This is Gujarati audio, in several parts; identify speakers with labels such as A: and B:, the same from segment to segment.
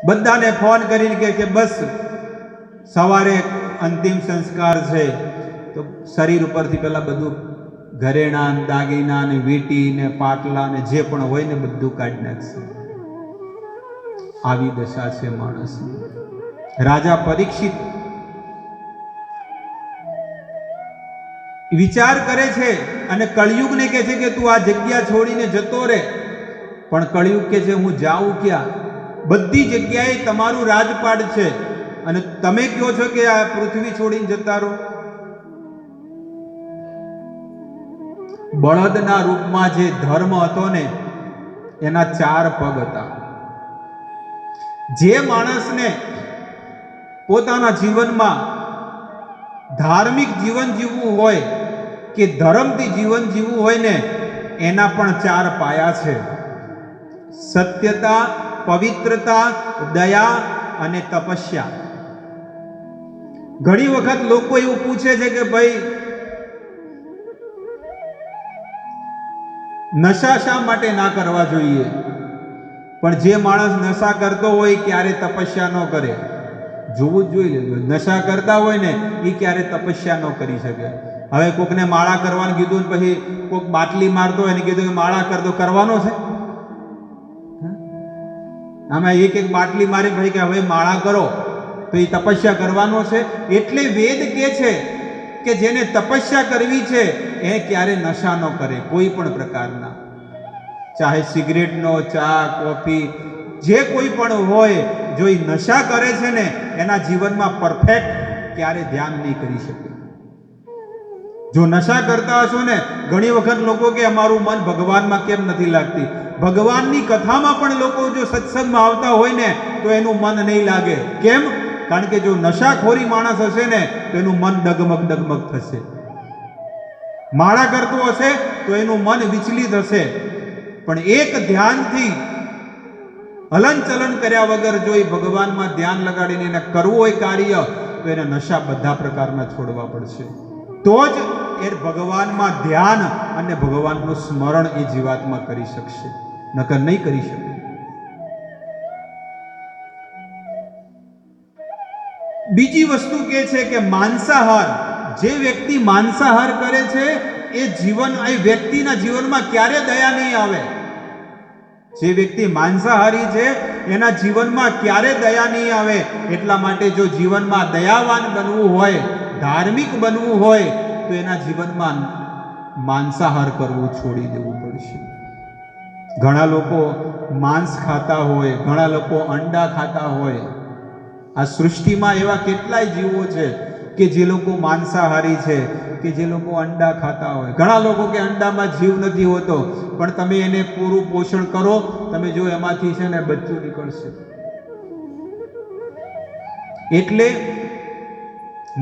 A: બધાને ફોન કરીને કહે કે બસ સવારે અંતિમ સંસ્કાર છે, તો શરીર ઉપરથી પેલા બધું ઘરેણાં દાગીના ને વીંટી ને પાટલા ને જે પણ હોય ને બધું કાઢી નાખશે. આવી દશા છે માણસની. રાજા પરીક્ષિત વિચાર કરે છે અને કળિયુગને કહે છે કે તું આ જગ્યા છોડીને જતો રહે. પણ કળિયુગ કહે છે હું જાઉં ક્યાં? બધી જગ્યાએ તમારું રાજપાટ છે અને તમે કહો છો કે આ પૃથ્વી છોડીને જતા રહો. બળદના રૂપમાં જે ધર્મ હતો ને એના 4 પગ હતા. જે માણસને પોતાના જીવનમાં ધાર્મિક જીવન જીવવું હોય કે ધર્મથી જીવન જીવવું હોય ને એના પણ 4 પાયા છે: સત્યતા, પવિત્રતા, દયા અને તપસ્યા. ઘણી વખત લોકો એવું પૂછે છે કે ભાઈ નશા શા માટે ના કરવા જોઈએ? પણ જે માણસ નશા કરતો હોય ક્યારે તપસ્યા ન કરે. જોવું જ જોઈ લેજો. નશા કરતા હોય ને એ ક્યારે તપસ્યા ન કરી શકે. હવે કોકને માળા કરવાનું કીધું ને પછી કોક બાટલી મારતો હોય ને કીધું કે માળા કરતો, કરવાનો છે? આમાં એક બાટલી મારી ભાઈ કે હવે માળા કરો, તો એ તપસ્યા કરવાનો છે? એટલે વેદ કહે છે કે જેને તપસ્યા કરવી છે એ ક્યારે નશા ન કરે, કોઈ પણ પ્રકારના. ચાહે સિગરેટનો, ચા, કોફી, જે કોઈ પણ હોય, જો એ નશા કરે છે ને એના જીવનમાં પરફેક્ટ ક્યારે ધ્યાન નહીં કરી શકે. જો નશા કરતા હશો ને, ઘણી વખત લોકો કે અમારું મન ભગવાનમાં કેમ નથી લાગતી? ભગવાનની કથામાં પણ લોકો જો સત્સંગમાં આવતા હોય ને તો એનું મન નહીં લાગે. કેમ? કારણ કે જો નશાખોરી માણસ હશે ને તો એનું મન ડગમગ ડગમગ થશે. માળા કરતો હશે તો એનું મન વિચલિત હશે. પણ એક ધ્યાનથી હલન ચલન કર્યા વગર જો એ ભગવાનમાં ધ્યાન લગાડીને એને કરવું હોય કાર્ય, તો એને નશા બધા પ્રકારના છોડવા પડશે. તો જ એ ભગવાનમાં ધ્યાન અને ભગવાનનું સ્મરણ એ જીવાત્મા કરી શકશે, નકર નહીં કરી શકે. બીજી વસ્તુ કે છે કે માંસાહાર. જે વ્યક્તિ માંસાહાર કરે છે એ વ્યક્તિના જીવનમાં ક્યારે દયા નહીં આવે. જે વ્યક્તિ માંસાહારી છે એના જીવનમાં ક્યારે દયા નહીં આવે. એટલા માટે જો જીવનમાં દયાવાન બનવું હોય, ધાર્મિક બનવું હોય, તો એના જીવનમાં માંસાહાર કરવું છોડી દેવું પડશે. ઘણા લોકો માંસ ખાતા હોય, ઘણા લોકો અંડા ખાતા હોય. આ સૃષ્ટિમાં એવા કેટલાય જીવો છે કે જે લોકો માંસાહારી છે, કે જે લોકો અંડા ખાતા હોય. ઘણા લોકો કે અંડામાં જીવ નથી હોતો, પણ તમે એને પૂરું પોષણ કરો, તમે જો એમાંથી છે ને બચ્ચું નીકળશે. એટલે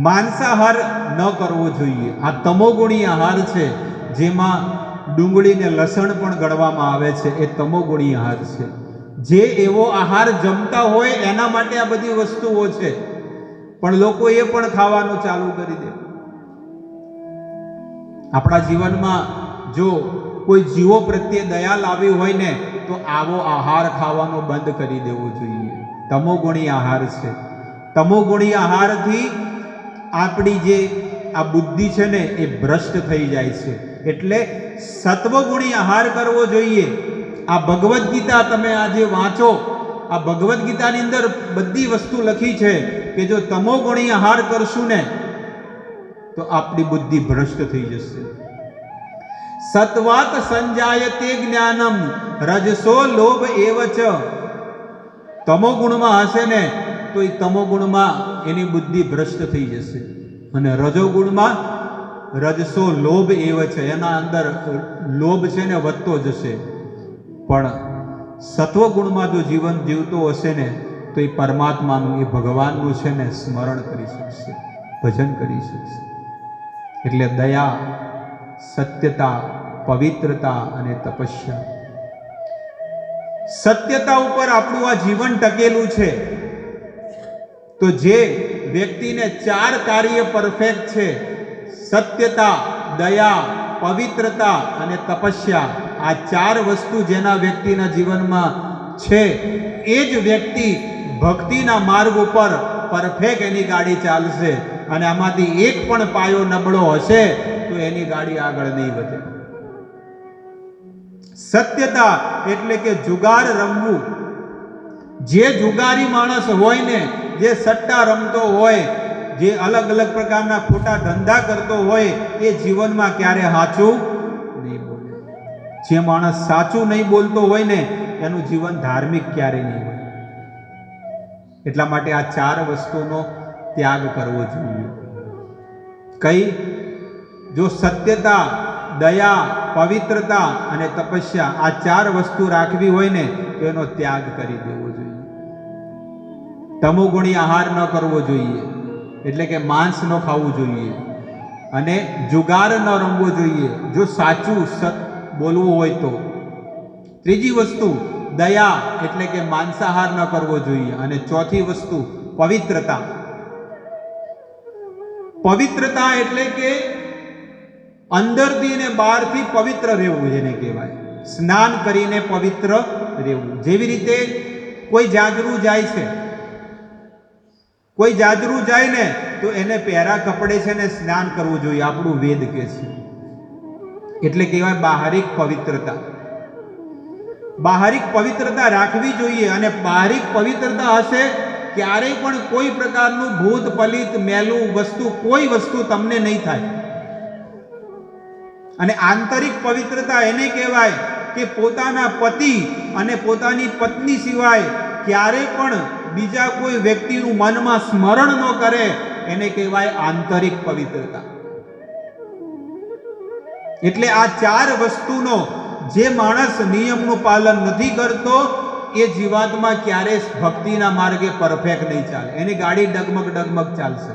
A: માંસાહાર ન કરવો જોઈએ. આ તમોગુણી આહાર છે, જેમાં ડુંગળી ને લસણ પણ ગણવામાં આવે છે. એ તમોગુણી આહાર છે. જે એવો આહાર જમતા હોય એના માટે આ બધી વસ્તુઓ છે, પણ લોકો એ પણ ખાવાનું ચાલુ કરી દે. આપણા જીવનમાં જો કોઈ જીવો પ્રત્યે દયા લાવી હોય ને તો આવો આહાર ખાવાનો બંધ કરી દેવો જોઈએ. તમોગુણી આહાર છે. તમોગુણી આહારથી આપણી જે આ બુદ્ધિ છે ને એ ભ્રષ્ટ થઈ જાય છે. એટલે સત્વગુણી આહાર કરવો જોઈએ. આ ભગવદ્ ગીતા તમે આજે વાંચો, આ ભગવદ્ ગીતાની અંદર બધી વસ્તુ લખી છે કે જો તમોગુણી આહાર કરશું ને તો આપણી બુદ્ધિ ભ્રષ્ટ થઈ જશે. સત્વાત સંજાયતે જ્ઞાનમ રજસો લોભ એવચ. તમોગુણમાં હશે ને તો એ તમોગુણમાં એની બુદ્ધિ ભ્રષ્ટ થઈ જશે. અને રજોગુણમાં રજસો લોભ એવચ, એના અંદર લોભ છે ને વધતો જશે. પણ સત્વગુણમાં જો જીવન જીવતો હશે ને તો એ પરમાત્માનું, એ ભગવાનનું છે ને સ્મરણ કરી શકશે, ભજન કરી શકશે. એટલે દયા, સત્યતા, પવિત્રતા અને તપસ્યા. સત્યતા ઉપર આપણું આ જીવન ટકેલું છે. તો જે વ્યક્તિને 4 કાર્ય પરફેક્ટ છે, સત્યતા, દયા, પવિત્રતા અને તપસ્યા, આ 4 વસ્તુ જેના વ્યક્તિના જીવનમાં છે, એ જ વ્યક્તિ ભક્તિના માર્ગ ઉપર પરફેક્ટ એની ગાડી ચાલશે, અને આમાંથી એક પણ પાયો નબળો હશે તો એની ગાડી આગળ નહીં વધે. સત્યતા એટલે કે જુગાર રમવું. જે જુગારી માણસ હોય ને, જે સટ્ટા રમતો હોય, જે અલગ અલગ પ્રકારના ખોટા ધંધા કરતો હોય, એ જીવનમાં ક્યારે સાચું નહીં બોલે. જે માણસ સાચું નહીં બોલતો હોય ને, એનું જીવન ધાર્મિક ક્યારે નહીં હોય. એટલા માટે આ 4 વસ્તુનો ત્યાગ કરવો જોઈએ. કઈ? જો સત્યતા, દયા, પવિત્રતા અને તપસ્યા, આ 4 વસ્તુ રાખવી હોય ને, તો એનો ત્યાગ કરી દેવો જોઈએ. તમોગુણી આહાર ન કરવો જોઈએ, એટલે કે માંસ ન ખાવું જોઈએ, અને જુગાર ન રમવો જોઈએ જો સાચું બોલવું હોય તો. ત્રીજી વસ્તુ દયા, એટલે કે માંસાહાર ન કરવો જોઈએ. અને ચોથી વસ્તુ પવિત્રતા. પવિત્રતા એટલે કે અંદરથી અને બહારથી પવિત્ર રહેવું, જેને કહેવાય સ્નાન કરીને પવિત્ર રહેવું. જેવી રીતે કોઈ જાજરૂ જાય છે, કોઈ જાજરૂ જાય ને તો એને પહેરા કપડે છે ને સ્નાન કરવું જોઈએ, આપણું વેદ કહે છે. એટલે કહેવાય બાહરિક પવિત્રતા. બાહરિક પવિત્રતા રાખવી જોઈએ. અને બાહરિક પવિત્રતા હશે, ક્યારેય પણ કોઈ પ્રકારનું ભૂત, પલિત, મેલું વસ્તુ, કોઈ વસ્તુ તમને નહીં થાય. અને આંતરિક પવિત્રતા એને કહેવાય કે પોતાના પતિ અને પોતાની પત્ની સિવાય ક્યારેય પણ બીજા કોઈ વ્યક્તિનું મનમાં સ્મરણ ન કરે, એને કહેવાય આંતરિક પવિત્રતા. એટલે આ 4 વસ્તુનો જે માણસ નિયમનું પાલન નથી કરતો, એ જીવાતમાં ક્યારેય ભક્તિના માર્ગે પરફેક્ટ નહીં ચાલે. એની ગાડી ડગમગ ડગમગ ચાલશે.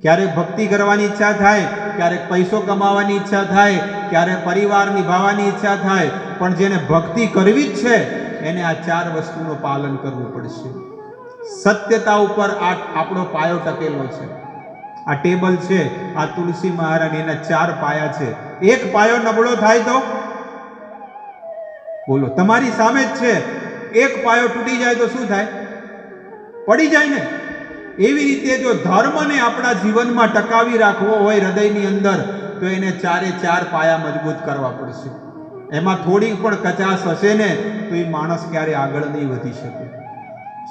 A: ક્યારેક ભક્તિ કરવાની ઈચ્છા થાય, ક્યારેક પૈસો કમાવાની ઈચ્છા થાય, ક્યારેક પરિવાર નિભાવવાની ઈચ્છા થાય, પણ જેને ભક્તિ કરવી જ છે એને આ 4 વસ્તુનું પાલન કરવું પડશે. સત્યતા ઉપર આપણો પાયો ટકેલો છે. આ ટેબલ છે, આ તુલસી મહારાણી, એના 4 પાયા છે. એક પાયો નબળો થાય તો બોલો, તમારી સામે જ છે. એક પાયો તૂટી જાય તો શું થાય? પડી જાય ને. એવી રીતે જો ધર્મને આપણા જીવનમાં ટકાવી રાખવો હોય હૃદયની અંદર, તો એને 4 પાયા મજબૂત કરવા પડશે. એમાં થોડી પણ કચાશ હશે ને તો એ માણસ ક્યારે આગળ નહીં વધી શકે.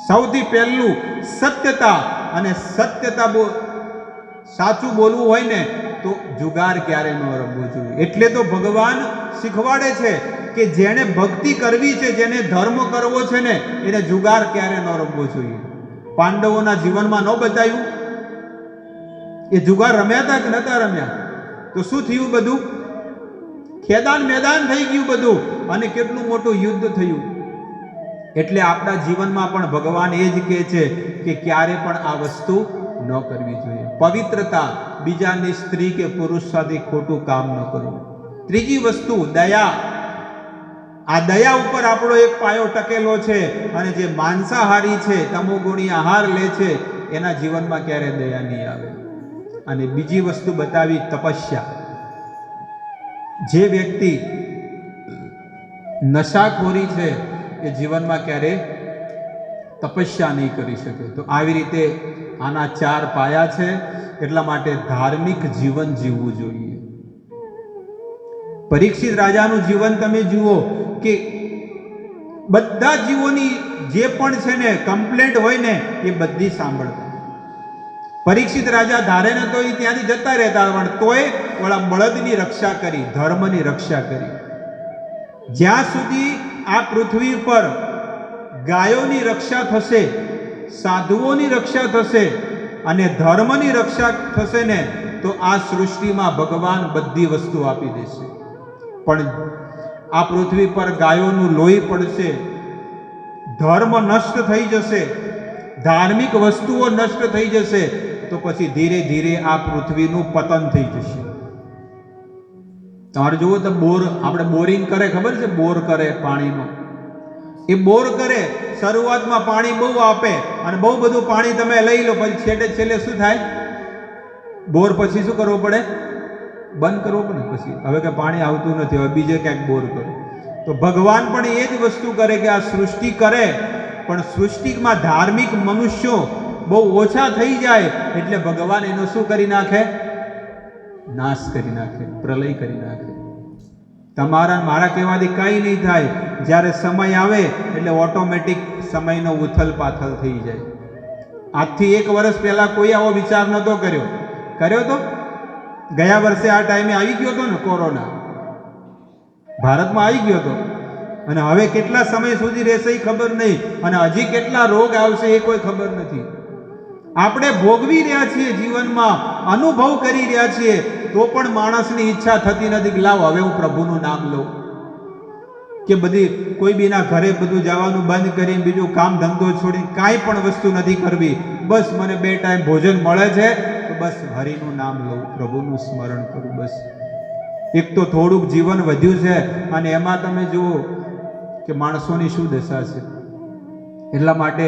A: સૌથી પહેલું સત્યતા. અને સત્યતા સાચું બોલવું હોય ને તો જુગાર ક્યારે ન રમવું જોઈએ. એટલે તો ભગવાન શીખવાડે છે કે જેને ભક્તિ કરવી છે, જેને ધર્મ કરવો છે ને, એને જુગાર ક્યારે ન રમવો જોઈએ. પાંડવોના જીવનમાં ન બતાવ્યું? એ જુગાર રમ્યા હતા કે નતા રમ્યા? તો શું થયું? બધું ખેદાન મેદાન થઈ ગયું બધું, અને કેટલું મોટું યુદ્ધ થયું. એટલે આપણા જીવનમાં પણ ભગવાન એ જ કહે છે કે ક્યારે પણ આ વસ્તુ ન કરવી જોઈએ. પવિત્રતા, બીજાની સ્ત્રી કે પુરુષ સાથે ખોટું કામ ન કરવું. ત્રીજી વસ્તુ દયા. આ દયા ઉપર આપણો એક પાયો ટકેલો છે. અને જે માંસાહારી છે, તમોગુણી આહાર લે છે, એના જીવનમાં ક્યારે દયા નહીં આવે. અને બીજી વસ્તુ બતાવી તપસ્યા. જે વ્યક્તિ નશાખોરી છે એ જીવનમાં ક્યારે તપસ્યા નહીં કરી શકે. તો આવી રીતે આના 4 પાયા છે. એટલા માટે ધાર્મિક જીવન જીવવું જોઈએ. પરીક્ષિત રાજાનું જીવન તમે જુઓ કે બધા જીવોની જે પણ છે ને કમ્પ્લેન્ટ હોય ને એ બધી સાંભળતા. પરીક્ષિત રાજા ધારે ને તો એ ત્યાંથી જતા રહેતા, પણ તોય ઓલા બળદની રક્ષા કરી, ધર્મની રક્ષા કરી. જ્યાં સુધી આ પૃથ્વી પર ગાયોની રક્ષા થશે, સાધુઓની રક્ષા થશે અને ધર્મની રક્ષા થશે ને, તો આ સૃષ્ટિમાં ભગવાન બધી વસ્તુ આપી દેશે. પણ આ પૃથ્વી પર ગાયોનું લોહી પડશે, ધર્મ નષ્ટ થઈ જશે, ધાર્મિક વસ્તુઓ નષ્ટ થઈ જશે, તો પછી ધીરે ધીરે આ પૃથ્વીનું પતન થઈ જશે. તમારે જુઓ તો આપણે બોરિંગ કરે, ખબર છે? બોર કરે પાણીનો. એ બોર કરે, શરૂઆતમાં પાણી બહુ આપે અને બહુ બધું પાણી તમે લઈ લો, પછી છેલ્લે શું થાય? બોર પછી શું કરવો પડે? બંધ કરવો પડે. પછી હવે કે પાણી આવતું નથી, હવે બીજે ક્યાંક બોર કરો. તો ભગવાન પણ એ જ વસ્તુ કરે કે આ સૃષ્ટિ કરે, પણ સૃષ્ટિમાં ધાર્મિક મનુષ્યો બહુ ઓછા થઈ જાય એટલે ભગવાન એનો શું કરી નાખે? નાશ કરી નાખે, પ્રલય કરી નાખે. તમારા મારા કહેવાથી કંઈ નહીં થાય. જ્યારે સમય આવે એટલે ઓટોમેટિક સમયનો ઉથલ પાથલ થઈ જાય. આજથી 1 વર્ષ પહેલા કોઈ આવો વિચાર નહોતો કર્યો તો ગયા વર્ષે આ ટાઈમે આવી ગયો હતો ને કોરોના, ભારતમાં આવી ગયો હતો. અને હવે કેટલા સમય સુધી રહેશે એ ખબર નહીં, અને હજી કેટલા રોગ આવશે એ કોઈ ખબર નથી. આપણે ભોગવી રહ્યા છીએ, જીવનમાં અનુભવ કરી રહ્યા છીએ, તો પણ માણસની ઈચ્છા થતી નથી કે લાવ હવે હું પ્રભુનું નામ લઉં, કે બધી કોઈ બીના ઘરે બધું જવાનું બંધ કરીને બીજું કામ ધંધો છોડી કાંઈ પણ વસ્તુ નથી કરવી. બસ મને 2 ટાઈમ ભોજન મળે છે તો બસ હરિનું નામ લઉં, પ્રભુનું સ્મરણ કરું. બસ એક તો થોડુંક જીવન વધ્યું છે, અને એમાં તમે જુઓ કે માણસોની શું દશા છે. એટલા માટે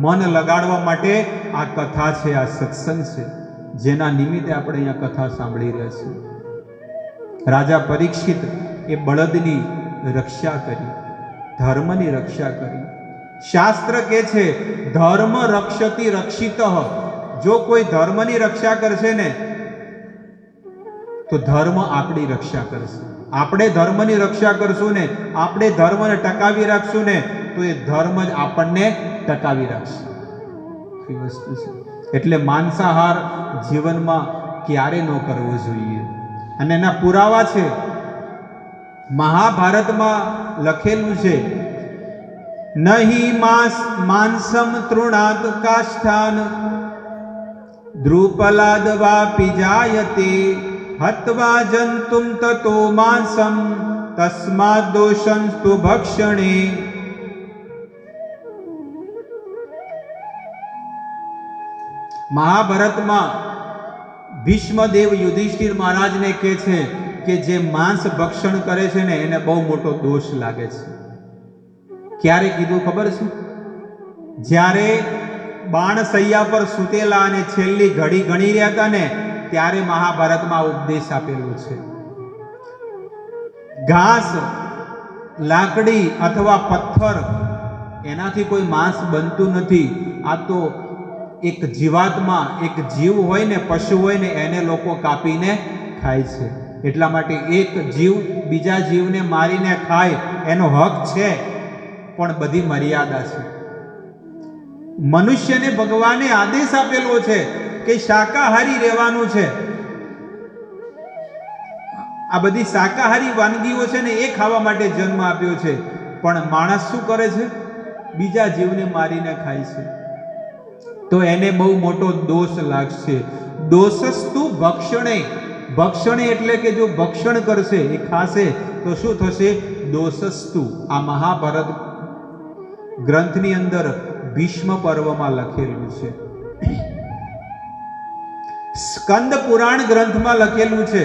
A: મન લગાડવા માટે આ કથા છે, આ સત્સંગ છે, જેના નિમિત્તે આપણે અહીંયા કથા સાંભળી રહ્યા છીએ. રાજા પરીક્ષિત એ બળદની રક્ષા કરી, ધર્મની રક્ષા કરી. શાસ્ત્ર કહે છે ધર્મ રક્ષતિ રક્ષિતઃ. જો કોઈ ધર્મની રક્ષા કરશે ને તો ધર્મ આપણી રક્ષા કરશે. આપણે ધર્મની રક્ષા કરશું ને, આપણે ધર્મને ટકાવી રાખશું ને, તો એ ધર્મ જ આપણને ટકાવી રાખશે. એ વસ્તુ છે. એટલે માંસાહાર જીવનમાં ક્યારે ન કરવો જોઈએ. અને એના પુરાવા છે, મહાભારતમાં લખેલું છે, નહીં માંસમ તૃણાત કાષ્ઠાન દ્રુપલાદ વાપી જાયતે હત્વા જંતુમ તતો માંસમ તસ્માદ દોષં તુ ભક્ષણે. મહાભારતમાં ભીષ્મદેવ યુધિષ્ઠિર મહારાજને કહે છે કે જે માંસ ભક્ષણ કરે છે ને એને બહુ મોટો દોષ લાગે છે. ક્યારે કીધું ખબર છે? જ્યારે બાણસૈયા પર સૂતેલા અને છેલ્લી ઘડી ગણી રહ્યા હતા ને ત્યારે મહાભારતમાં ઉપદેશ આપેલો છે. ઘાસ, લાકડી અથવા પથ્થર એનાથી કોઈ માંસ બનતું નથી. આ તો એક જીવાત્મા, એક જીવ હોય ને, પશુ હોય ને, એને લોકો કાપીને ખાય છે. એટલા માટે એક જીવ બીજા જીવને મારીને ખાય એનો હક છે, પણ બધી મર્યાદા છે. મનુષ્યને ભગવાને આદેશ આપેલો છે કે શાકાહારી રહેવાનું છે. આ બધી શાકાહારી વાનગીઓ છે ને એ ખાવા માટે જન્મ આપ્યો છે, પણ માણસ શું કરે છે? બીજા જીવને મારીને ખાય છે. તો એને બહુ મોટો દોષ લાગશે. દોષસ્તુ ભક્ષણે. ભક્ષણે એટલે કે જો ભક્ષણ કરશે, એ ખાશે તો શું થશે? દોષસ્તુ. આ મહાભારત ગ્રંથની અંદર ભીષ્મ પર્વમાં લખેલું છે. સ્કંદ પુરાણ ગ્રંથમાં લખેલું છે